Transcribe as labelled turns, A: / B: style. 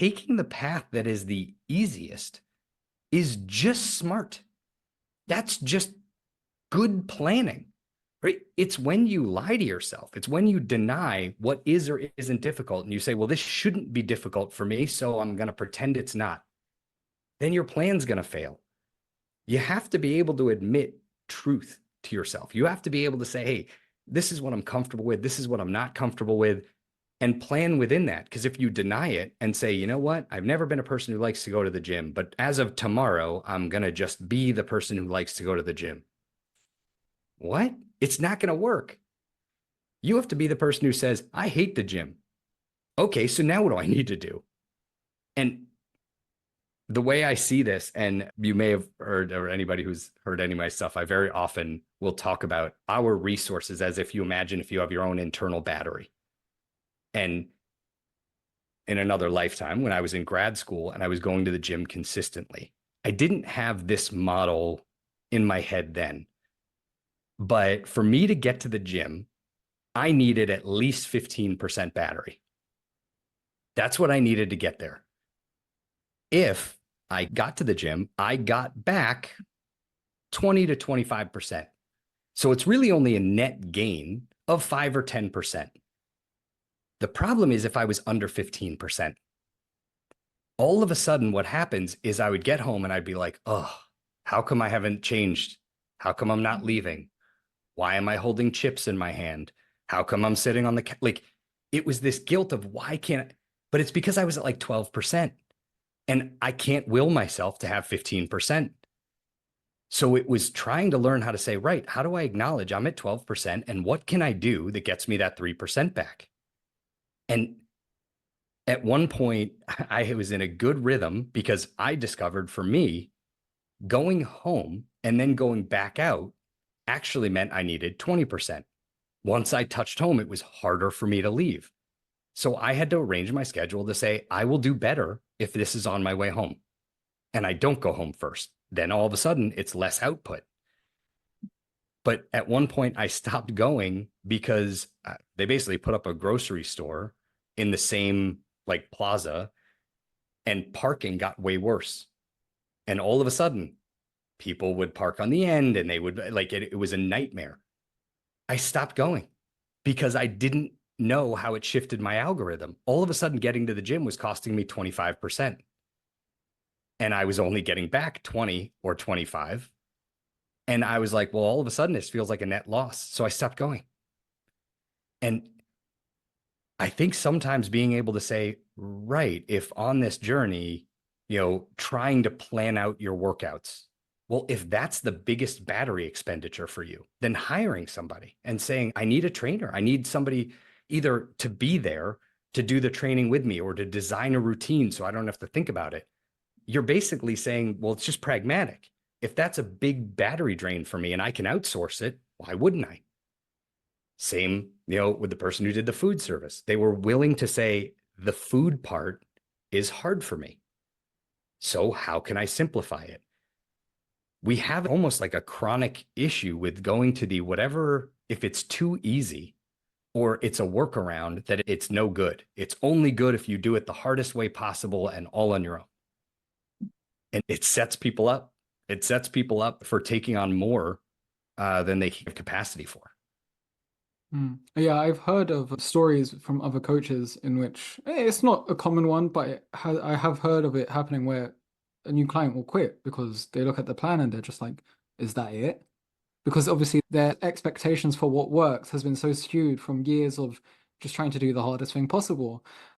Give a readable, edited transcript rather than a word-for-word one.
A: taking the path that is the easiest is just smart. That's just good planning, right? It's when you lie to yourself. It's when you deny what is or isn't difficult. And you say, well, this shouldn't be difficult for me, so I'm going to pretend it's not. Then your plan's going to fail. You have to be able to admit truth to yourself. You have to be able to say, hey, this is what I'm comfortable with. This is what I'm not comfortable with, and plan within that. Because if you deny it and say, you know what, I've never been a person who likes to go to the gym, but as of tomorrow, I'm going to just be the person who likes to go to the gym. What? It's not going to work. You have to be the person who says, I hate the gym. Okay, so now what do I need to do? And the way I see this, and you may have heard, or anybody who's heard any of my stuff, I very often will talk about our resources as if you imagine if you have your own internal battery. And in another lifetime, when I was in grad school and I was going to the gym consistently, I didn't have this model in my head then. But for me to get to the gym, I needed at least 15% battery. That's what I needed to get there. If I got to the gym, I got back 20 to 25%. So it's really only a net gain of 5 or 10%. The problem is if I was under 15%, all of a sudden what happens is I would get home and I'd be like, oh, how come I haven't changed? How come I'm not leaving? Why am I holding chips in my hand? How come I'm sitting on the, like, it was this guilt of why can't, but it's because I was at like 12% and I can't will myself to have 15%. So it was trying to learn how to say, right, how do I acknowledge I'm at 12% and what can I do that gets me that 3% back? And at one point, I was in a good rhythm because I discovered for me, going home and then going back out actually meant I needed 20%. Once I touched home, it was harder for me to leave. So I had to arrange my schedule to say, I will do better if this is on my way home. And I don't go home first. Then all of a sudden, it's less output. But at one point, I stopped going because they basically put up a grocery store in the same like plaza, and parking got way worse. And all of a sudden, people would park on the end and they would like it was a nightmare. I stopped going because I didn't know how it shifted my algorithm. All of a sudden, getting to the gym was costing me 25%. And I was only getting back 20 or 25. And I was like, well, all of a sudden, this feels like a net loss. So I stopped going. And I think sometimes being able to say, right, if on this journey, trying to plan out your workouts, well, if that's the biggest battery expenditure for you, then hiring somebody and saying, I need a trainer. I need somebody either to be there to do the training with me or to design a routine so I don't have to think about it. You're basically saying, well, it's just pragmatic. If that's a big battery drain for me and I can outsource it, why wouldn't I? Same, with the person who did the food service. They were willing to say the food part is hard for me. So how can I simplify it? We have almost like a chronic issue with going to the whatever, if it's too easy or it's a workaround, that it's no good. It's only good if you do it the hardest way possible and all on your own. And it sets people up. It sets people up for taking on more than they have capacity for.
B: Yeah, I've heard of stories from other coaches in which it's not a common one, but I have heard of it happening where a new client will quit because they look at the plan and they're just like, is that it? Because obviously their expectations for what works has been so skewed from years of just trying to do the hardest thing possible.